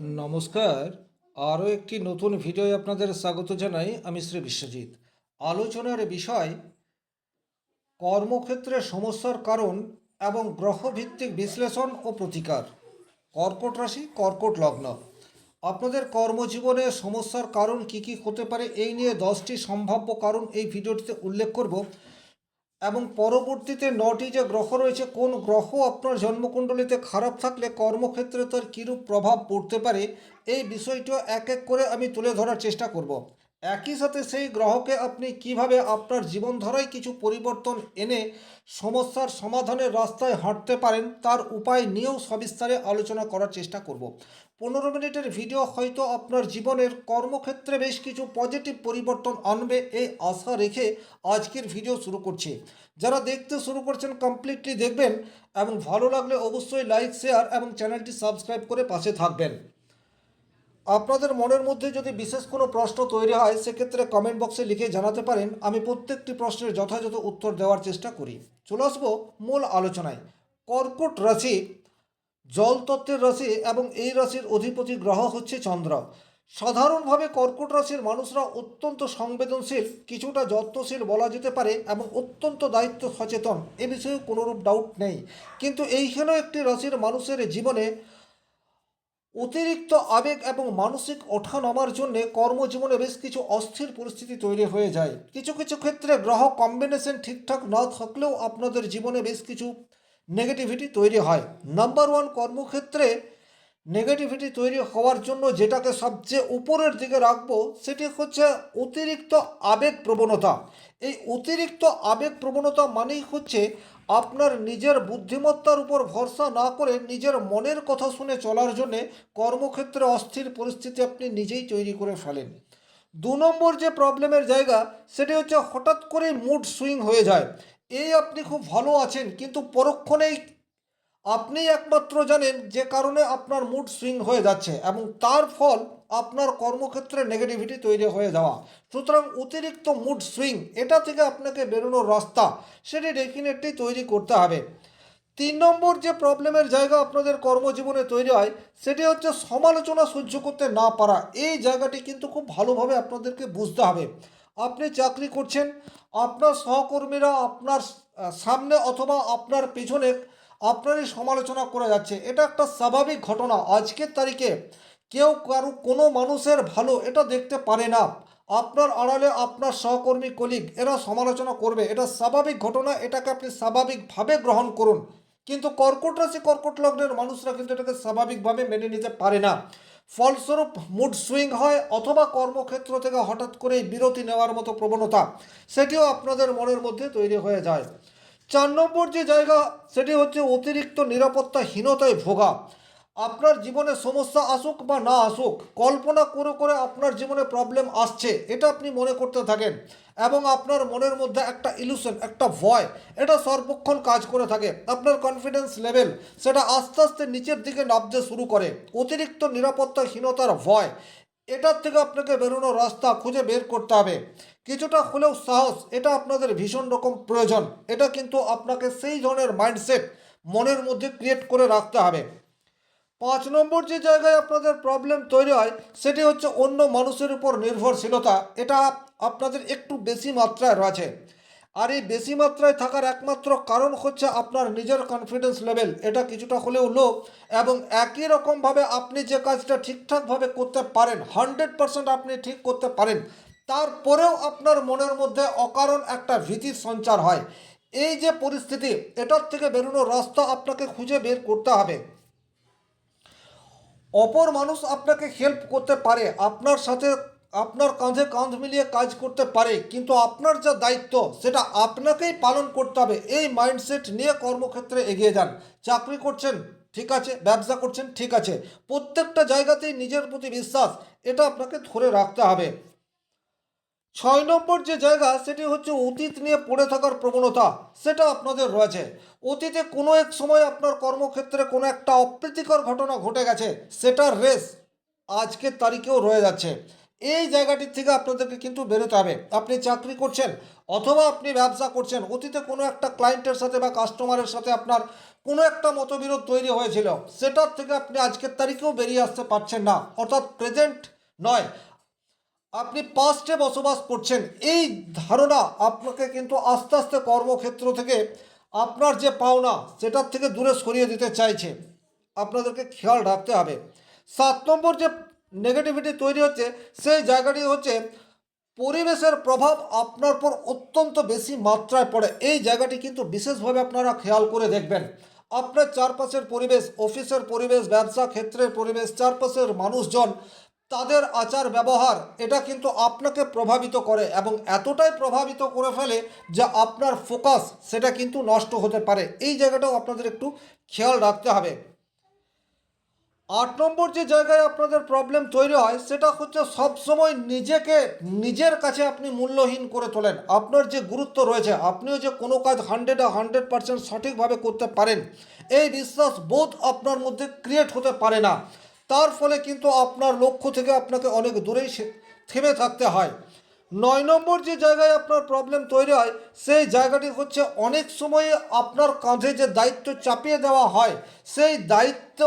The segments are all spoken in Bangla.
নমস্কার। আরও একটি নতুন ভিডিওয় আপনাদের স্বাগত জানাই। আমি শ্রী বিশ্বজিৎ। আলোচনার বিষয় কর্মক্ষেত্রে সমস্যার কারণ এবং গ্রহভিত্তিক বিশ্লেষণ ও প্রতিকার। কর্কট রাশি, কর্কট লগ্ন। আপনাদের কর্মজীবনে সমস্যার কারণ কি কি হতে পারে এই নিয়ে 10টি সম্ভাব্য কারণ এই ভিডিওটিতে উল্লেখ করব এবং পরবর্তীতে 9টি যে গ্রহ রয়েছে কোন গ্রহ আপনার জন্মকুণ্ডলিতে খারাপ থাকলে কর্মক্ষেত্রে তার কীরূপ প্রভাব পড়তে পারে এই বিষয়টিও এক এক করে আমি তুলে ধরার চেষ্টা করব। একই সাথে সেই গ্রহকে আপনি কিভাবে আপনার জীবনধারায় কিছু পরিবর্তন এনে সমস্যার সমাধানের রাস্তায় হাঁটতে পারেন তার উপায় নিয়েও সবিস্তারে আলোচনা করার চেষ্টা করব। 15 মিনিটের ভিডিও হয়তো আপনার জীবনের কর্মক্ষেত্রে বেশ কিছু পজিটিভ পরিবর্তন আনবে এই আশা রেখে আজকের ভিডিও শুরু করছি। যারা দেখতে শুরু করছেন কমপ্লিটলি দেখবেন এবং ভালো লাগলে অবশ্যই লাইক, শেয়ার এবং চ্যানেলটি সাবস্ক্রাইব করে পাশে থাকবেন। আপনাদের মনের মধ্যে যদি বিশেষ কোনো প্রশ্ন তৈরি হয় সেক্ষেত্রে কমেন্ট বক্সে লিখে জানাতে পারেন। আমি প্রত্যেকটি প্রশ্নের যথাযথ উত্তর দেওয়ার চেষ্টা করি। চলে আসবো মূল আলোচনায়। কর্কট রাশি জল তত্ত্বের রাশি এবং এই রাশির অধিপতি গ্রহ হচ্ছে চন্দ্র। সাধারণভাবে কর্কট রাশির মানুষরা অত্যন্ত সংবেদনশীল, কিছুটা যত্নশীল বলা যেতে পারে এবং অত্যন্ত দায়িত্ব সচেতন, এ বিষয়ে কোনোরূপ ডাউট নেই। কিন্তু এইখানেও একটি রাশির মানুষের জীবনে অতিরিক্ত আবেগ এবং মানসিক ওঠানামার জন্য কর্মজীবনে বেশ কিছু অস্থির পরিস্থিতি তৈরি হয়ে যায়। কিছু কিছু ক্ষেত্রে গ্রহ কম্বিনেশন ঠিকঠাক না থাকলেও আপনাদের জীবনে বেশ কিছু নেগেটিভিটি তৈরি হয়। নাম্বার ওয়ান, কর্মক্ষেত্রে নেগেটিভিটি তৈরি হওয়ার জন্য যেটাকে সবচেয়ে উপরের দিকে রাখবো সেটি হচ্ছে অতিরিক্ত আবেগ প্রবণতা। এই অতিরিক্ত আবেগ প্রবণতা মানেই হচ্ছে আপনার নিজের বুদ্ধিমত্তার উপর ভরসা না করে নিজের মনের কথা শুনে চলার জন্যে কর্মক্ষেত্রে অস্থির পরিস্থিতি আপনি নিজেই তৈরি করে ফেলেন। 2 নম্বর যে প্রবলেমের জায়গা সেটি হচ্ছে হঠাৎ করে মুড সুইং হয়ে যায়। এই আপনি খুব ভালো আছেন কিন্তু পরক্ষণেই আপনিই একমাত্র জানেন যে কারণে আপনার মুড সুইং হয়ে যাচ্ছে এবং তার ফল আপনার কর্মক্ষেত্রে নেগেটিভিটি তৈরি হয়ে যাওয়া। সুতরাং অতিরিক্ত মুড সুইং এটা থেকে আপনাকে বেরোনোর রাস্তা সেটি ডেফিনেটলি তৈরি করতে হবে। 3 নম্বর যে প্রবলেমের জায়গা আপনাদের কর্মজীবনে তৈরি হয় সেটি হচ্ছে সমালোচনা সহ্য করতে না পারা। এই জায়গাটি কিন্তু খুব ভালোভাবে আপনাদেরকে বুঝতে হবে। আপনি চাকরি করছেন, আপনার সহকর্মীরা আপনার সামনে অথবা আপনার পেছনে আপনারই সমালোচনা করে যাচ্ছে, এটা একটা স্বাভাবিক ঘটনা। আজকের তারিখে কেউ কোনো মানুষের ভালো এটা দেখতে পারে না। আপনার আড়ালে আপনার সহকর্মী কলিগ এরা সমালোচনা করবে, এটা স্বাভাবিক ঘটনা, এটাকে আপনি স্বাভাবিকভাবে গ্রহণ করুন। কিন্তু কর্কট রাশি কর্কট লগ্নের মানুষরা কিন্তু এটাকে স্বাভাবিকভাবে মেনে নিতে পারে না। ফলস্বরূপ মুড সুইং হয় অথবা কর্মক্ষেত্র থেকে হঠাৎ করেই বিরতি নেওয়ার মতো প্রবণতা সেটিও আপনাদের মনের মধ্যে তৈরি হয়ে যায়। 4 নম্বর যে জায়গা সেটি হচ্ছে অতিরিক্ত নিরাপত্তাহীনতায় ভোগা। আপনার জীবনে সমস্যা আসুক বা না আসুক, কল্পনা করে করে আপনার জীবনে প্রবলেম আসছে এটা আপনি মনে করতে থাকেন এবং আপনার মনের মধ্যে একটা ইলুশন, একটা ভয় এটা সর্বক্ষণ কাজ করে থাকে। আপনার কনফিডেন্স লেভেল সেটা আস্তে আস্তে নিচের দিকে নামতে শুরু করে। অতিরিক্ত নিরাপত্তাহীনতার ভয়, এটার থেকে আপনাকে বেরোনোর রাস্তা খুঁজে বের করতে হবে। কিছুটা হলেও সাহস এটা আপনাদের ভীষণ রকম প্রয়োজন। এটা কিন্তু আপনাকে সেই ধরনের মাইন্ডসেট মনের মধ্যে ক্রিয়েট করে রাখতে হবে। 5 নম্বর যে জায়গায় আপনাদের প্রবলেম তৈরি হয় সেটি হচ্ছে অন্য মানুষের উপর নির্ভরশীলতা। এটা আপনাদের একটু বেশি মাত্রায় রয়েছে আর এই বেশি মাত্রায় থাকার একমাত্র কারণ হচ্ছে আপনার নিজের কনফিডেন্স লেভেল এটা কিছুটা হলেও লো এবং একই রকমভাবে আপনি যে কাজটা ঠিকঠাকভাবে করতে পারেন, 100% আপনি ঠিক করতে পারেন, তারপরেও আপনার মনের মধ্যে অকারণ একটা ভীতির সঞ্চার হয়। এই যে পরিস্থিতি এটার থেকে বেরোনোর রাস্তা আপনাকে খুঁজে বের করতে হবে। অপর মানুষ আপনাকে হেল্প করতে পারে, আপনার সাথে আপনার কাঁধে কাঁধ মিলিয়ে কাজ করতে পারে, কিন্তু আপনার যা দায়িত্ব সেটা আপনাকেই পালন করতে হবে। এই মাইন্ডসেট নিয়ে কর্মক্ষেত্রে এগিয়ে যান। চাকরি করছেন ঠিক আছে, ব্যবসা করছেন ঠিক আছে, প্রত্যেকটা জায়গাতেই নিজের প্রতি বিশ্বাস এটা আপনাকে ধরে রাখতে হবে। 6 নম্বর যে জায়গা সেটি হচ্ছে অতীত নিয়ে পড়ে থাকার প্রবণতা সেটা আপনাদের রয়েছে। অতীতে কোনো এক সময় আপনার কর্মক্ষেত্রে কোনো একটা অপ্রীতিকর ঘটনা ঘটে গেছে, সেটার রেশ আজকের তারিখেও রয়ে যাচ্ছে। এই জায়গাটির থেকে আপনাদেরকে কিন্তু বেরোতে হবে। আপনি চাকরি করছেন অথবা আপনি ব্যবসা করছেন, অতীতে কোনো একটা ক্লায়েন্টের সাথে বা কাস্টমারের সাথে আপনার কোনো একটা মতবিরোধ তৈরি হয়েছিল, সেটার থেকে আপনি আজকের তারিখেও বেরিয়ে আসতে পারছেন না, অর্থাৎ প্রেজেন্ট নয়, আপনি পাস্টে বসবাস করছেন। এই ধারণা আপনাকে কিন্তু আস্তে আস্তে কর্মক্ষেত্র থেকে আপনার যে পাওনা সেটার থেকে দূরে সরিয়ে দিতে চাইছে। আপনাদেরকে খেয়াল রাখতে হবে। 7 নম্বর যে নেগেটিভিটি তৈরি হচ্ছে, সেই জায়গাটি হচ্ছে পরিবেশের প্রভাব আপনার পর অত্যন্ত বেশি মাত্রায় পড়ে। এই জায়গাটি কিন্তু বিশেষভাবে আপনারা খেয়াল করে দেখবেন। আপনার চারপাশের পরিবেশ, অফিসের পরিবেশ, ব্যবসা ক্ষেত্রের পরিবেশ, চারপাশের মানুষজন, তাদের আচার ব্যবহার, এটা কিন্তু আপনাকে প্রভাবিত করে এবং এতটাই প্রভাবিত করে ফেলে যে আপনার ফোকাস সেটা কিন্তু নষ্ট হতে পারে। এই জায়গাটাও আপনাদের একটু খেয়াল রাখতে হবে। 8 নম্বর যে জায়গায় আপনাদের প্রবলেম তৈরি হয়, সেটা হচ্ছে সবসময় নিজেকে নিজের কাছে আপনি মূল্যহীন করে তোলেন। আপনার যে গুরুত্ব রয়েছে, আপনিও যে কোনো কাজ 100% সঠিকভাবে করতে পারেন, এই বিশ্বাস বোধ আপনার মধ্যে ক্রিয়েট হতে পারে না। তার ফলে কিন্তু আপনার লক্ষ্য থেকে আপনাকে অনেক দূরেই থেমে থাকতে হয়। 9 নম্বর যে জায়গায় আপনার প্রবলেম তৈরি হয়, সেই জায়গাটি হচ্ছে অনেক সময় আপনার কাঁধে যে দায়িত্ব চাপিয়ে দেওয়া হয়, সেই দায়িত্ব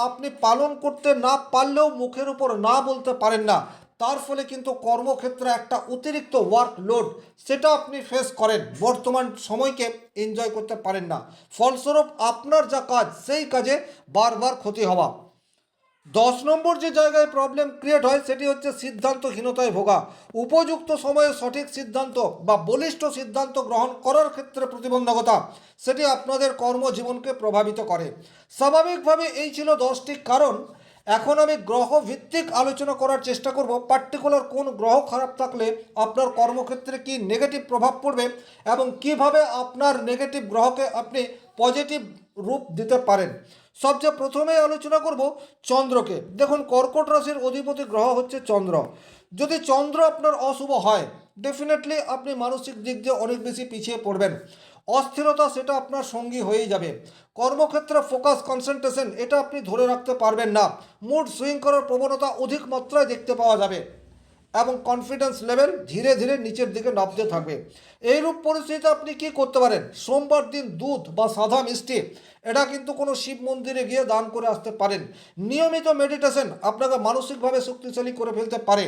আপনি পালন করতে না পারলেও মুখের উপর না বলতে পারেন না। তার ফলে কিন্তু কর্মক্ষেত্রে একটা অতিরিক্ত ওয়ার্কলোড সেটা আপনি ফেস করেন, বর্তমান সময়কে এনজয় করতে পারেন না। ফলস্বরূপ আপনার যা কাজ, সেই কাজে বারবার ক্ষতি হওয়া। 10 নম্বর যে জায়গায় প্রবলেম ক্রিয়েট হয়, সেটি হচ্ছে সিদ্ধান্তহীনতায় ভোগা। উপযুক্ত সময়ে সঠিক সিদ্ধান্ত বা বলিষ্ঠ সিদ্ধান্ত গ্রহণ করার ক্ষেত্রে প্রতিবন্ধকতা, সেটি আপনাদের কর্মজীবনকে প্রভাবিত করে। স্বাভাবিকভাবে এই ছিল 10টি কারণ। এখন আমি গ্রহ ভিত্তিক আলোচনা করার চেষ্টা করব, পার্টিকুলার কোন গ্রহ খারাপ থাকলে আপনার কর্মক্ষেত্রে কি নেগেটিভ প্রভাব পড়বে এবং কিভাবে আপনার নেগেটিভ গ্রহকে আপনি পজিটিভ রূপ দিতে পারেন। সবচেয়ে প্রথমে আলোচনা করব চন্দ্রকে। দেখুন, কর্কট রাশির অধিপতি গ্রহ হচ্ছে চন্দ্র। যদি চন্দ্র আপনার অশুভ হয়, ডেফিনেটলি আপনি মানসিক দিক দিয়ে অনেক বেশি পিছিয়ে পড়বেন। অস্থিরতা সেটা আপনার সঙ্গী হয়েই যাবে। কর্মক্ষেত্রে ফোকাস, কনসেন্ট্রেশন এটা আপনি ধরে রাখতে পারবেন না। মুড সুইং করার প্রবণতা অধিক মাত্রায় দেখতে পাওয়া যাবে এবং কনফিডেন্স লেভেল ধীরে ধীরে নিচের দিকে নামতে থাকবে। এইরূপ পরিস্থিতিতে আপনি কি করতে পারেন? সোমবার দিন দুধ বা সাদা মিষ্টি এটা কিন্তু কোনো শিব মন্দিরে গিয়ে দান করে আসতে পারেন। নিয়মিত মেডিটেশন আপনাকে মানসিকভাবে শক্তিশালী করে ফেলতে পারে।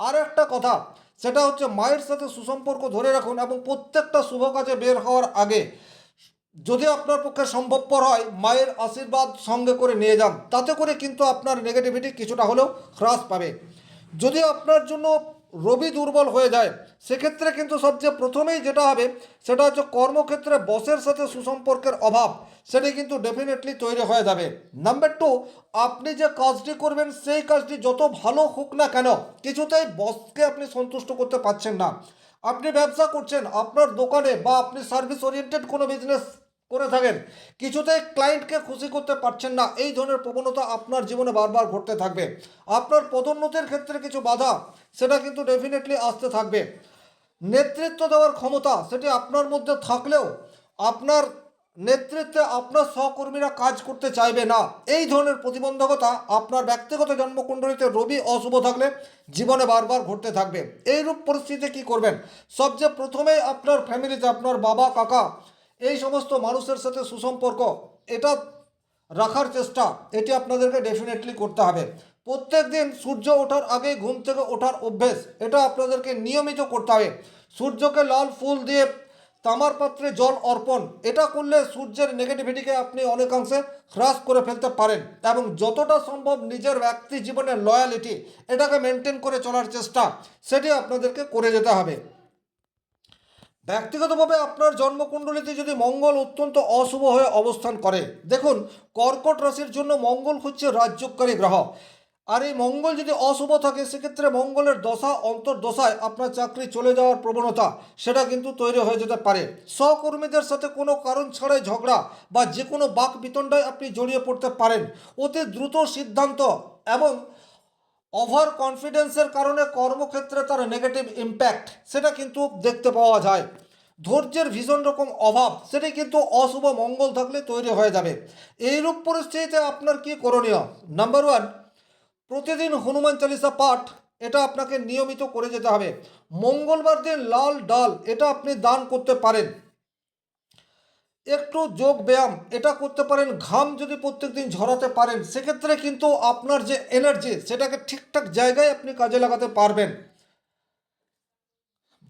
আর একটা কথা, সেটা হচ্ছে মায়ের সাথে সুসম্পর্ক ধরে রাখুন এবং প্রত্যেকটা শুভ কাজে বের হওয়ার আগে যদি আপনার পক্ষে সম্ভবপর হয়, মায়ের আশীর্বাদ সঙ্গে করে নিয়ে যান। তাতে করে কিন্তু আপনার নেগেটিভিটি কিছুটা হলেও হ্রাস পাবে। যদি আপনার জন্য রবি দুর্বল হয়ে যায়, সেক্ষেত্রে কিন্তু সবচেয়ে প্রথমেই যেটা হবে, সেটা হচ্ছে কর্মক্ষেত্রে বসের সাথে সুসম্পর্কের অভাব, সেটি কিন্তু ডেফিনেটলি তৈরি হয়ে যাবে। নাম্বার 2, আপনি যে কাজটি করবেন সেই কাজটি যত ভালো হোক না কেন, কিছুতেই বসকে আপনি সন্তুষ্ট করতে পারছেন না। আপনি ব্যবসা করছেন, আপনার দোকানে বা আপনি সার্ভিস ওরিয়েন্টেড কোনো বিজনেস করে থাকেন, কিছুতেই ক্লায়েন্টকে খুশি করতে পারছেন না। এই ধরনের প্রবণতা আপনার জীবনে বারবার ঘটতে থাকবে। আপনার পদোন্নতির ক্ষেত্রে কিছু বাধা সেটা কিন্তু ডেফিনেটলি আসতে থাকবে। নেতৃত্ব দেওয়ার ক্ষমতা সেটি আপনার মধ্যে থাকলেও আপনার নেতৃত্বে আপনার সহকর্মীরা কাজ করতে চাইবে না। এই ধরনের প্রতিবন্ধকতা আপনার ব্যক্তিগত জন্মকুণ্ডলিতে রবি অশুভ থাকলে জীবনে বারবার ঘটতে থাকবে। এইরূপ পরিস্থিতিতে কি করবেন? সবচেয়ে প্রথমেই আপনার ফ্যামিলিতে আপনার বাবা, কাকা, এই সমস্ত মানুষের সাথে সুসম্পর্ক এটা রাখার চেষ্টা, এটি আপনাদেরকে ডেফিনেটলি করতে হবে। প্রত্যেক দিন সূর্য ওঠার আগে ঘুম থেকে ওঠার অভ্যেস এটা আপনাদেরকে নিয়মিত করতে হবে। সূর্যকে লাল ফুল দিয়ে তামার পাত্রে জল অর্পণ, এটা করলে সূর্যের নেগেটিভিটিকে আপনি অনেকাংশে হ্রাস করে ফেলতে পারেন এবং যতটা সম্ভব নিজের ব্যক্তি জীবনের লয়ালিটি এটাকে মেনটেন করে চলার চেষ্টা, সেটি আপনাদেরকে করে যেতে হবে। ব্যক্তিগতভাবে আপনার জন্মকুণ্ডলিতে যদি মঙ্গল অত্যন্ত অশুভ হয়ে অবস্থান করে, দেখুন কর্কট রাশির জন্য মঙ্গল হচ্ছে রাজযোগকারী গ্রহ। আর এই মঙ্গল যদি অশুভ থাকে, সেক্ষেত্রে মঙ্গলের দশা অন্তর্দশায় আপনার চাকরি চলে যাওয়ার প্রবণতা সেটা কিন্তু তৈরি হয়ে যেতে পারে। সহকর্মীদের সাথে কোনো কারণ ছাড়াই ঝগড়া বা যে কোনো বাক বিতণ্ডায় আপনি জড়িয়ে পড়তে পারেন। অতি দ্রুত সিদ্ধান্ত এবং ওভার কনফিডেন্সের কারণে কর্মক্ষেত্রে তার নেগেটিভ ইম্প্যাক্ট সেটা কিন্তু দেখতে পাওয়া যায়। ধৈর্যের ভীষণ রকম অভাব সেটি কিন্তু অশুভ মঙ্গল থাকলে তৈরি হয়ে যাবে। এইরূপ পরিস্থিতিতে আপনার কি করণীয়? নাম্বার 1, প্রতিদিন হনুমান চালিসা পাঠ এটা আপনাকে নিয়মিত করে যেতে হবে। মঙ্গলবার দিন লাল ডাল এটা আপনি দান করতে পারেন। একটু যোগ ব্যায়াম এটা করতে পারেন। ঘাম যদি প্রত্যেক দিন ঝরাতে পারেন সেক্ষেত্রে কিন্তু আপনার যে এনার্জি সেটাকে ঠিকঠাক জায়গায় আপনি কাজে লাগাতে পারবেন।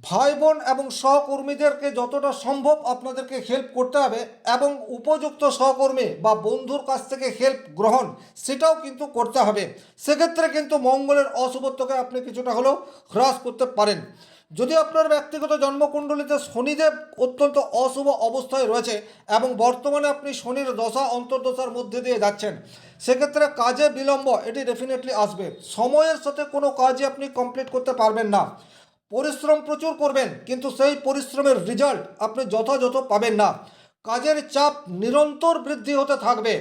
ভাই বোন এবং সহকর্মীদেরকে যতটা সম্ভব আপনাদেরকে হেল্প করতে হবে এবং উপযুক্ত সহকর্মী বা বন্ধুর কাছ থেকে হেল্প গ্রহণ সেটাও কিন্তু করতে হবে। সেক্ষেত্রে কিন্তু মঙ্গলের অশুভত্বকে আপনি কিছুটা হলেও হ্রাস করতে পারেন। যদি আপনার ব্যক্তিগত জন্মকুণ্ডলিতে শনিদেব অত্যন্ত অশুভ অবস্থায় রয়েছে এবং বর্তমানে আপনি শনির দশা অন্তর্দশার মধ্যে দিয়ে যাচ্ছেন, সেক্ষেত্রে কাজে বিলম্ব এটি ডেফিনেটলি আসবে। সময়ের সাথে কোনো কাজই আপনি কমপ্লিট করতে পারবেন না। পরিশ্রম প্রচুর করবেন কিন্তু সেই পরিশ্রমের রেজাল্ট আপনি যথাযথ পাবেন না। কাজের চাপ নিরন্তর বৃদ্ধি হতে থাকবে।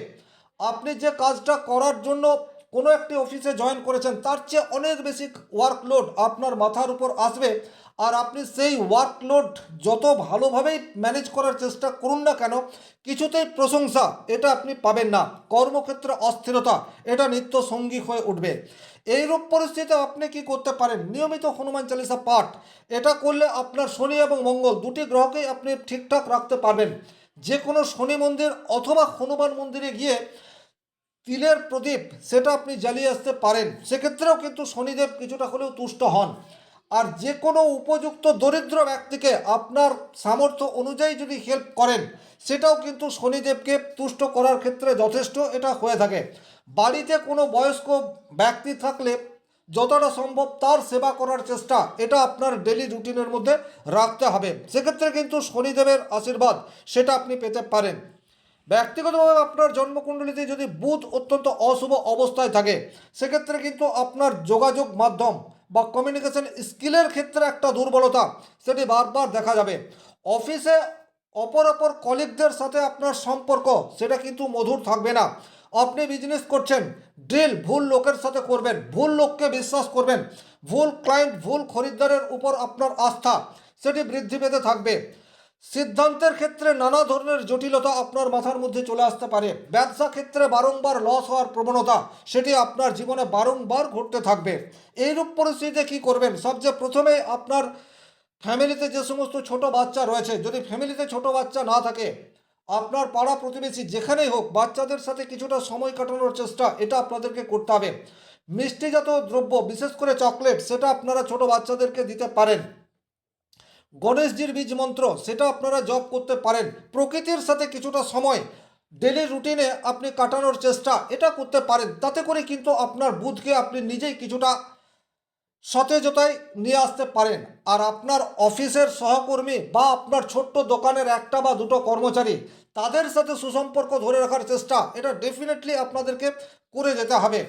আপনি যে কাজটা করার জন্য কোনো একটি অফিসে জয়েন করেছেন তার চেয়ে অনেক বেশি ওয়ার্কলোড আপনার মাথার উপর আসবে। আর আপনি সেই ওয়ার্কলোড যত ভালোভাবেই ম্যানেজ করার চেষ্টা করুন না কেন, কিছুতেই প্রশংসা এটা আপনি পাবেন না। কর্মক্ষেত্রে অস্থিরতা এটা নিত্য সঙ্গী হয়ে উঠবে। এইরূপ পরিস্থিতিতে আপনি কি করতে পারেন, নিয়মিত হনুমান চালিসা পাঠ এটা করলে আপনার শনি এবং মঙ্গল দুটি গ্রহকেই আপনি ঠিকঠাক রাখতে পারবেন। যে কোনো শনি মন্দির অথবা হনুমান মন্দিরে গিয়ে তিলের প্রদীপ সেটা আপনি জ্বালিয়ে আসতে পারেন, সেক্ষেত্রেও কিন্তু শনিদেব কিছুটা হলেও তুষ্ট হন। আর যে কোনো উপযুক্ত দরিদ্র ব্যক্তিকে আপনার সামর্থ্য অনুযায়ী যদি হেল্প করেন সেটাও কিন্তু শনিদেবকে তুষ্ট করার ক্ষেত্রে যথেষ্ট এটা হয়ে থাকে। বাড়িতে কোনো বয়স্ক ব্যক্তি থাকলে যতটা সম্ভব তার সেবা করার চেষ্টা এটা আপনার ডেলি রুটিনের মধ্যে রাখতে হবে। সেক্ষেত্রে কিন্তু শনিদেবের আশীর্বাদ সেটা আপনি পেতে পারেন। ব্যক্তিগতভাবে আপনার জন্মকুণ্ডলিতে যদি বুধ অত্যন্ত অশুভ অবস্থায় থাকে সেক্ষেত্রে কিন্তু আপনার যোগাযোগ মাধ্যম বা কমিউনিকেশন স্কিলের ক্ষেত্রে একটা দুর্বলতা সেটি বারবার দেখা যাবে। অফিসে অপর কলিগদের সাথে আপনার সম্পর্ক সেটা কিন্তু মধুর থাকবে না। আপনি বিজনেস করছেন, ডিল ভুল লোকের সাথে করবেন, ভুল লোককে বিশ্বাস করবেন, ভুল ক্লায়েন্ট ভুল খরিদ্দারের উপর আপনার আস্থা সেটি বৃদ্ধি পেতে থাকবে। সিদ্ধান্তের ক্ষেত্রে নানা ধরনের জটিলতা আপনার মাথার মধ্যে চলে আসতে পারে। ব্যবসা ক্ষেত্রে বারংবার লস হওয়ার প্রবণতা সেটি আপনার জীবনে বারংবার ঘটতে থাকবে। এইরূপ পরিস্থিতিতে কী করবেন, সবচেয়ে প্রথমে আপনার ফ্যামিলিতে যে সমস্ত ছোট বাচ্চা রয়েছে, যদি ফ্যামিলিতে ছোট বাচ্চা না থাকে আপনার পাড়া প্রতিবেশী যেখানেই হোক বাচ্চাদের সাথে কিছুটা সময় কাটানোর চেষ্টা এটা আপনাদেরকে করতে হবে। মিষ্টিজাত দ্রব্য বিশেষ করে চকলেট সেটা আপনারা ছোট বাচ্চাদেরকে দিতে পারেন। গণেশজির বীজ মন্ত্র সেটা আপনারা জপ করতে পারেন। প্রকৃতির সাথে কিছুটা সময় ডেলি রুটিনে আপনি কাটানোর চেষ্টা এটা করতে পারেন। তাতে করে কিন্তু আপনার বুধকে আপনি নিজেই কিছুটা সতেজতায় নিয়ে আসতে পারেন। আর আপনার অফিসের সহকর্মী বা আপনার ছোট্ট দোকানের একটা বা দুটো কর্মচারী তাদের সাথে সুসম্পর্ক ধরে রাখার চেষ্টা এটা ডেফিনেটলি আপনাদেরকে করে যেতে হবে।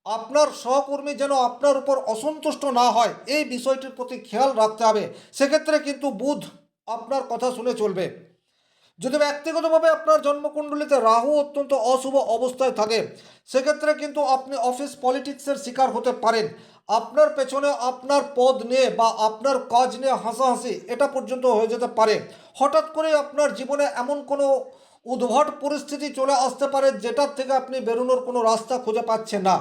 আপনার সহকর্মী যেন আপনার উপর অসন্তুষ্ট না হয় এই বিষয়টির প্রতি খেয়াল রাখতে হবে। সেক্ষেত্রে কিন্তু বুধ আপনার কথা শুনে চলবে। যদি ব্যক্তিগতভাবে আপনার জন্মকুণ্ডলিতে রাহু অত্যন্ত অশুভ অবস্থায় থাকে সেক্ষেত্রে কিন্তু আপনি অফিস পলিটিক্সের শিকার হতে পারেন। আপনার পেছনে আপনার পদ নিয়ে বা আপনার কাজ নিয়ে হাসাহাসি এটা পর্যন্ত হয়ে যেতে পারে। হঠাৎ করে আপনার জীবনে এমন কোনো উদ্ভট পরিস্থিতি চলে আসতে পারে যেটার থেকে আপনি বেরোনোর কোনো রাস্তা খুঁজে পাচ্ছেন না।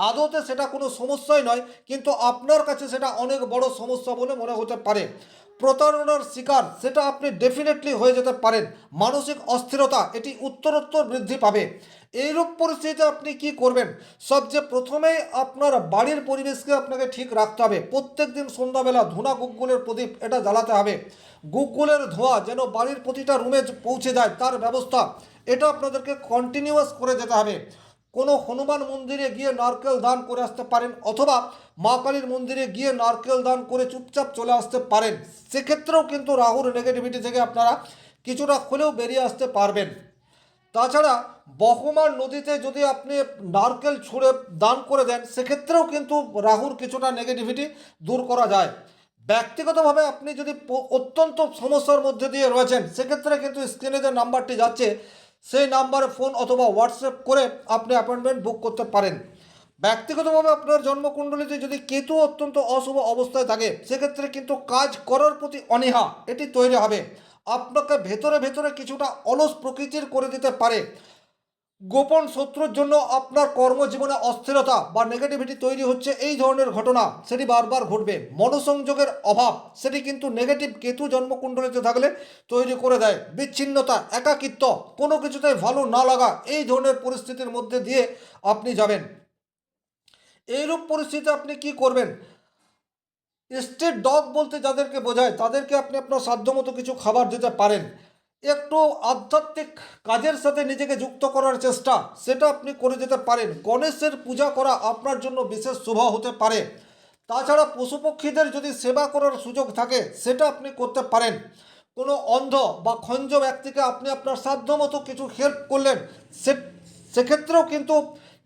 আদতে সেটা কোনো সমস্যাই নয় কিন্তু আপনার কাছে সেটা অনেক বড় সমস্যা বলে মনে হতে পারে। প্রতারণার শিকার সেটা আপনি ডেফিনেটলি হয়ে যেতে পারেন। মানসিক অস্থিরতা এটি উত্তরোত্তর বৃদ্ধি পাবে। এইরূপ পরিস্থিতিতে আপনি কি করবেন, সবচেয়ে প্রথমেই আপনার বাড়ির পরিবেশকে আপনাকে ঠিক রাখতে হবে। প্রত্যেক দিন সন্ধ্যাবেলা ধুনা গুগ্গুলের প্রদীপ এটা জ্বালাতে হবে। গুগ্গুলের ধোঁয়া যেন বাড়ির প্রতিটা রুমে পৌঁছে যায় তার ব্যবস্থা এটা আপনাদেরকে কন্টিনিউয়াস করে যেতে হবে। কোনো হনুমান মন্দিরে গিয়ে নারকেল দান করে আসতে পারেন অথবা মা কালীর মন্দিরে গিয়ে নারকেল দান করে চুপচাপ চলে আসতে পারেন। সেক্ষেত্রেও কিন্তু রাহুর নেগেটিভিটি থেকে আপনারা কিছুটা হলেও বেরিয়ে আসতে পারবেন। তাছাড়া বহমান নদীতে যদি আপনি নারকেল ছুঁড়ে দান করে দেন সেক্ষেত্রেও কিন্তু রাহুর কিছুটা নেগেটিভিটি দূর করা যায়। ব্যক্তিগতভাবে আপনি যদি অত্যন্ত সমস্যার মধ্যে দিয়ে রয়েছেন সেক্ষেত্রে কিন্তু স্ক্রিনে যে নাম্বারটি যাচ্ছে সেই নাম্বারে ফোন অথবা হোয়াটসঅ্যাপ করে আপনি অ্যাপয়েন্টমেন্ট বুক করতে পারেন। ব্যক্তিগতভাবে আপনার জন্মকুণ্ডলিতে যদি কেতু অত্যন্ত অশুভ অবস্থায় থাকে সেক্ষেত্রে কিন্তু কাজ করার প্রতি অনীহা এটি তৈরি হবে। আপনাকে ভেতরে ভেতরে কিছুটা অলস প্রকৃতির করে দিতে পারে। গোপন শত্রুর জন্য আপনার কর্মজীবনে অস্থিরতা বা নেগেটিভিটি তৈরি হচ্ছে, এই ধরনের ঘটনা সেটি বারবার ঘটবে। মনোসংযোগের অভাব সেটি কিন্তু নেগেটিভ কেতু জন্মকুণ্ডলিতে থাকলে তৈরি করে দেয়। বিচ্ছিন্নতা, একাকিত্ব, কোনো কিছুতেই ভালো না লাগা, এই ধরনের পরিস্থিতির মধ্যে দিয়ে আপনি যাবেন। এইরূপ পরিস্থিতিতে আপনি কি করবেন? স্ট্রিট ডগ বলতে যাদেরকে বোঝায় তাদেরকে আপনি আপনার সাধ্যমতো কিছু খাবার দিতে পারেন। একটু আধ্যাত্মিক কাজের সাথে নিজেকে যুক্ত করার চেষ্টা সেটা আপনি করে যেতে পারেন। গণেশের পূজা করা আপনার জন্য বিশেষ শুভ হতে পারে। তাছাড়া পশু পক্ষীদের যদি সেবা করার সুযোগ থাকে সেটা আপনি করতে পারেন। কোনো অন্ধ বা খঞ্জ ব্যক্তিকে আপনি আপনার সাধ্যমতো কিছু হেল্প করলেন, সে সেক্ষেত্রেও কিন্তু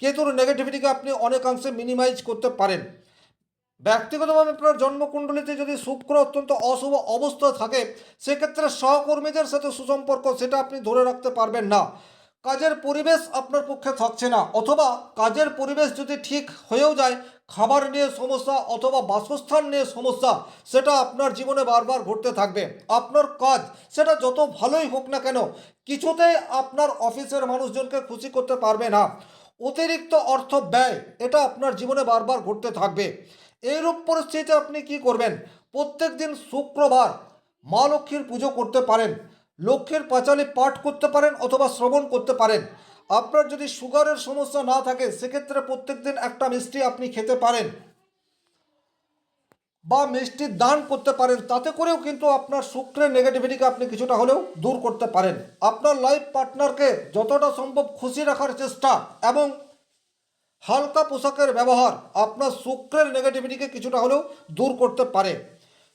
কেতুর নেগেটিভিটিকে আপনি অনেকাংশে মিনিমাইজ করতে পারেন। ব্যক্তিগতভাবে আপনার জন্মকুণ্ডলিতে যদি শুক্র অত্যন্ত অশুভ অবস্থা থাকে সেক্ষেত্রে সহকর্মীদের সাথে সুসম্পর্ক সেটা আপনি ধরে রাখতে পারবেন না। কাজের পরিবেশ আপনার পক্ষে থাকছে না, অথবা কাজের পরিবেশ যদি ঠিক হয়েও যায়, খাবার নিয়ে সমস্যা অথবা বাসস্থান নিয়ে সমস্যা সেটা আপনার জীবনে বারবার ঘটতে থাকবে। আপনার কাজ সেটা যত ভালোই হোক না কেন, কিছুতেই আপনার অফিসের মানুষজনকে খুশি করতে পারবে না। অতিরিক্ত অর্থ ব্যয় এটা আপনার জীবনে বারবার ঘটতে থাকবে। এইরূপ পরিস্থিতিতে আপনি কি করবেন? প্রত্যেক দিন শুক্রবার মা লক্ষ্মীর পুজো করতে পারেন, লক্ষ্মীর পাঁচালী পাঠ করতে পারেন অথবা শ্রবণ করতে পারেন। আপনার যদি সুগারের সমস্যা না থাকে সেক্ষেত্রে প্রত্যেক দিন একটা মিষ্টি আপনি খেতে পারেন বা মিষ্টির দান করতে পারেন। তাতে করেও কিন্তু আপনার শুক্রের নেগেটিভিটিকে আপনি কিছুটা হলেও দূর করতে পারেন। আপনার লাইফ পার্টনারকে যতটা সম্ভব খুশি রাখার চেষ্টা এবং হালকা পোশাকের ব্যবহার আপনার শুক্রের নেগেটিভিটিকে কিছুটা হলেও দূর করতে পারে।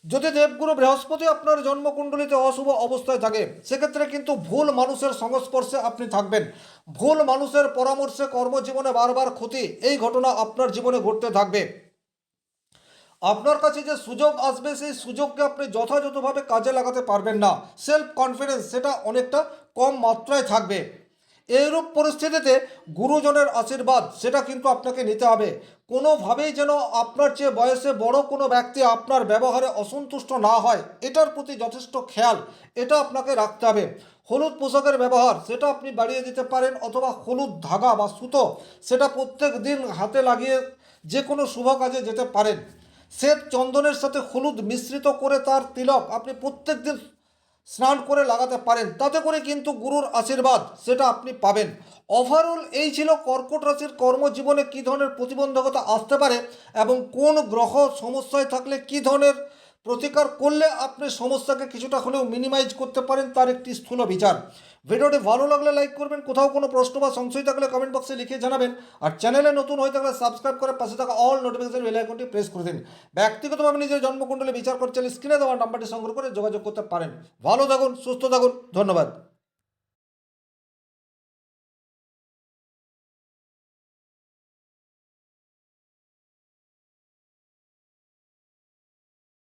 যদি দেবগুরু বৃহস্পতি আপনার জন্মকুণ্ডলিতে অশুভ অবস্থায় থাকে সেক্ষেত্রে কিন্তু ভুল মানুষের সংস্পর্শে আপনি থাকবেন। ভুল মানুষের পরামর্শে কর্মজীবনে বারবার ক্ষতি, এই ঘটনা আপনার জীবনে ঘটতে থাকবে। আপনার কাছে যে সুযোগ আসবে সেই সুযোগকে আপনি যথাযথভাবে কাজে লাগাতে পারবেন না। সেলফ কনফিডেন্স সেটা অনেকটা কম মাত্রায় থাকবে। এইরূপ পরিস্থিতিতে গুরুজনের আশীর্বাদ সেটা কিন্তু আপনাকে নিতে হবে। কোনোভাবেই যেন আপনার চেয়ে বয়সে বড় কোনো ব্যক্তি আপনার ব্যবহারে অসন্তুষ্ট না হয়, এটার প্রতি যথেষ্ট খেয়াল এটা আপনাকে রাখতে হবে। হলুদ পোশাকের ব্যবহার সেটা আপনি বাড়িয়ে দিতে পারেন, অথবা হলুদ ধাগা বা সুতো সেটা প্রত্যেক দিন হাতে লাগিয়ে যে কোনো শুভ কাজে যেতে পারেন। শ্বেত চন্দনের সাথে হলুদ মিশ্রিত করে তার তিলক আপনি প্রত্যেক দিন স্নান করে লাগাতে পারেন। তাতে করে কিন্তু গুরুর আশীর্বাদ সেটা আপনি পাবেন। ওভারঅল এই ছিল কর্কট রাশির কর্মজীবনে কী ধরনের প্রতিবন্ধকতা আসতে পারে এবং কোন গ্রহ সমস্যায় থাকলে কী ধরনের প্রতিকার করলে আপনি সমস্যাকে কিছুটা হলেও মিনিমাইজ করতে পারেন তার একটি স্থূল বিচার। ভিডিওটি ভালো লাগলে লাইক করবেন, কোথাও কোনো প্রশ্ন বা সংশয় থাকলে কমেন্ট বক্সে লিখে জানাবেন, আর চ্যানেলে নতুন হয়ে থাকলে সাবস্ক্রাইব করে পাশে থাকা অল নোটিফিকেশন বেল আইকনটি প্রেস করে দিন। ব্যক্তিগতভাবে নিজের জন্মকুণ্ডলী বিচার করতে স্ক্রিনে দেওয়া নাম্বারটি সংগ্রহ করে যোগাযোগ করতে পারেন। ভালো থাকুন, সুস্থ থাকুন, ধন্যবাদ।